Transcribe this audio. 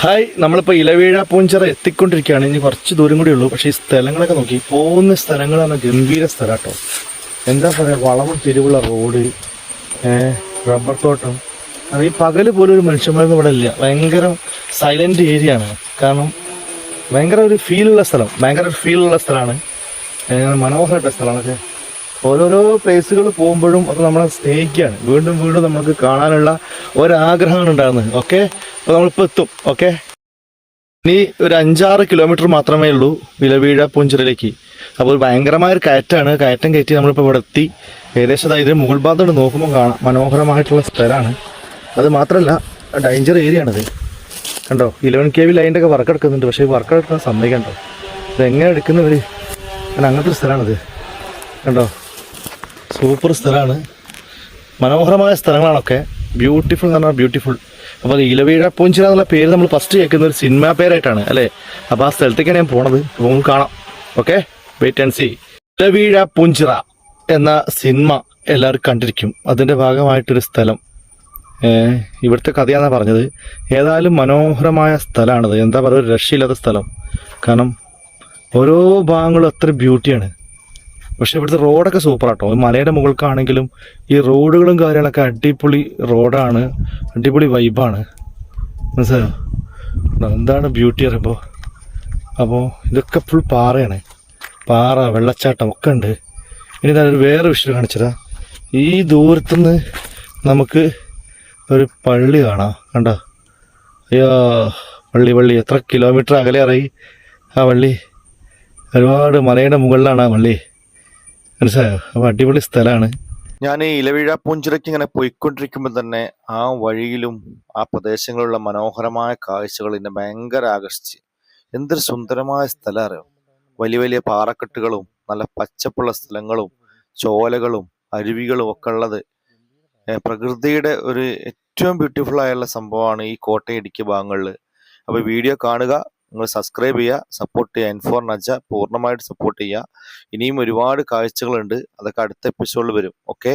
Hi, നമ്മളിപ്പോൾ ഇലവീഴ പൂഞ്ചിറ എത്തിക്കൊണ്ടിരിക്കുകയാണ്. ഇനി കുറച്ച് ദൂരം കൂടി ഉള്ളൂ. പക്ഷേ ഈ സ്ഥലങ്ങളൊക്കെ നോക്കി പോകുന്ന സ്ഥലങ്ങളാണ് ഗംഭീര സ്ഥലം കേട്ടോ. എന്താ പറയുക, വളവും തിരിവുള്ള റോഡ്, റബ്ബർ തോട്ടം. അത് ഈ പകല് പോലും ഒരു മനുഷ്യന്മാരൊന്നും ഇവിടെ ഇല്ല. ഭയങ്കര സൈലന്റ് ഏരിയ ആണ്. കാരണം ഭയങ്കര ഒരു ഫീലുള്ള സ്ഥലമാണ്. മനോഹരമായിട്ട സ്ഥലമാണൊക്കെ. ഓരോരോ പ്ലേസുകൾ പോകുമ്പോഴും അത് നമ്മളെ സ്നേഹിക്കുകയാണ്. വീണ്ടും വീണ്ടും നമുക്ക് കാണാനുള്ള ഒരാഗ്രഹമാണ് ഉണ്ടാകുന്നത്. ഓക്കെ, അപ്പോൾ നമ്മളിപ്പോൾ എത്തും. ഓക്കെ, ഇനി ഒരു 5-6 കിലോമീറ്റർ മാത്രമേ ഉള്ളൂ ഇലവീഴ പൂഞ്ചിറയിലേക്ക്. അപ്പോൾ ഭയങ്കരമായൊരു കയറ്റം കയറ്റി നമ്മളിപ്പോൾ ഇവിടെ എത്തി. ഏകദേശം ഇതിന് മുകൾ ഭാഗത്തോട്ട് നോക്കുമ്പോൾ കാണാം മനോഹരമായിട്ടുള്ള സ്ഥലമാണ്. അത് മാത്രമല്ല ഡേഞ്ചർ ഏരിയ ആണിത്. കണ്ടോ, 11 kV ലൈൻ്റെ ഒക്കെ വർക്ക് എടുക്കുന്നുണ്ട്. പക്ഷേ വർക്ക് എടുക്കാൻ സമ്മതിക്കണ്ടോ, ഇതെങ്ങനെ എടുക്കുന്നവർ? അങ്ങനത്തെ ഒരു സ്ഥലമാണിത്. കണ്ടോ, സൂപ്പർ സ്ഥലമാണ്. മനോഹരമായ സ്ഥലങ്ങളാണൊക്കെ. ബ്യൂട്ടിഫുൾ എന്ന് പറഞ്ഞാൽ ബ്യൂട്ടിഫുൾ. അപ്പോൾ ഇലവീഴ പൂഞ്ചിറ എന്നുള്ള പേര് നമ്മൾ ഫസ്റ്റ് കേൾക്കുന്ന ഒരു സിനിമ പേരായിട്ടാണ് അല്ലേ. അപ്പോൾ ആ സ്ഥലത്തേക്കാണ് ഞാൻ പോണത്. അപ്പോൾ നമുക്ക് കാണാം. Okay, wait and see. Ilaveezha Poonchira എന്ന സിനിമ എല്ലാവരും കണ്ടിരിക്കും. അതിൻ്റെ ഭാഗമായിട്ടൊരു സ്ഥലം, ഇവിടുത്തെ കഥയാണെന്നാണ് പറഞ്ഞത്. ഏതായാലും മനോഹരമായ സ്ഥലമാണിത്. എന്താ പറയുക, ഒരു രക്ഷയില്ലാത്ത സ്ഥലം. കാരണം ഓരോ ഭാഗങ്ങളും അത്ര ബ്യൂട്ടിയാണ്. പക്ഷെ ഇവിടുത്തെ റോഡൊക്കെ സൂപ്പറാട്ടോ. മലയുടെ മുകൾക്കാണെങ്കിലും ഈ റോഡുകളും കാര്യങ്ങളൊക്കെ അടിപൊളി റോഡാണ്, അടിപൊളി വൈബാണ്. മനസ്സിലായോ? എന്താണ് ബ്യൂട്ടി അറിയുമ്പോൾ. അപ്പോൾ ഇതൊക്കെ ഫുൾ പാറയാണ്. പാറ, വെള്ളച്ചാട്ടം ഒക്കെ ഉണ്ട്. ഇനി ഞാനൊരു വേറെ വിഷയം കാണിച്ചതാ. ഈ ദൂരത്തുനിന്ന് നമുക്ക് ഒരു പള്ളി കാണാം. കണ്ടോ? അയ്യോ, പള്ളി എത്ര കിലോമീറ്റർ അകലെ അറിയി ആ പള്ളി. ഒരുപാട് മലയുടെ മുകളിലാണ് ആ പള്ളി. മനസ്സിലായോ? അപ്പോൾ അടിപൊളി സ്ഥലമാണ്. ഞാൻ ഈ ഇലവീഴ പൂഞ്ചിറയ്ക്ക് ഇങ്ങനെ പോയിക്കൊണ്ടിരിക്കുമ്പോൾ തന്നെ ആ വഴിയിലും ആ പ്രദേശങ്ങളിലുള്ള മനോഹരമായ കാഴ്ചകൾ എന്നെ ഭയങ്കര ആകർഷിച്ച്. എന്തൊരു സുന്ദരമായ സ്ഥലം അറിയാം. വലിയ വലിയ പാറക്കെട്ടുകളും നല്ല പച്ചപ്പുള്ള സ്ഥലങ്ങളും ചോലകളും അരുവികളും ഒക്കെ ഉള്ളത്. പ്രകൃതിയുടെ ഒരു ഏറ്റവും ബ്യൂട്ടിഫുൾ ആയുള്ള സംഭവമാണ് ഈ കോട്ടയം ഇടുക്കി ഭാഗങ്ങളിൽ. അപ്പോൾ വീഡിയോ കാണുക, നിങ്ങൾ സബ്സ്ക്രൈബ് ചെയ്യുക, സപ്പോർട്ട് ചെയ്യുക. N4 നജ പൂർണ്ണമായിട്ട് സപ്പോർട്ട് ചെയ്യുക. ഇനിയും ഒരുപാട് കാഴ്ചകളുണ്ട്. അതൊക്കെ അടുത്ത എപ്പിസോഡിൽ വരും. ഓക്കെ.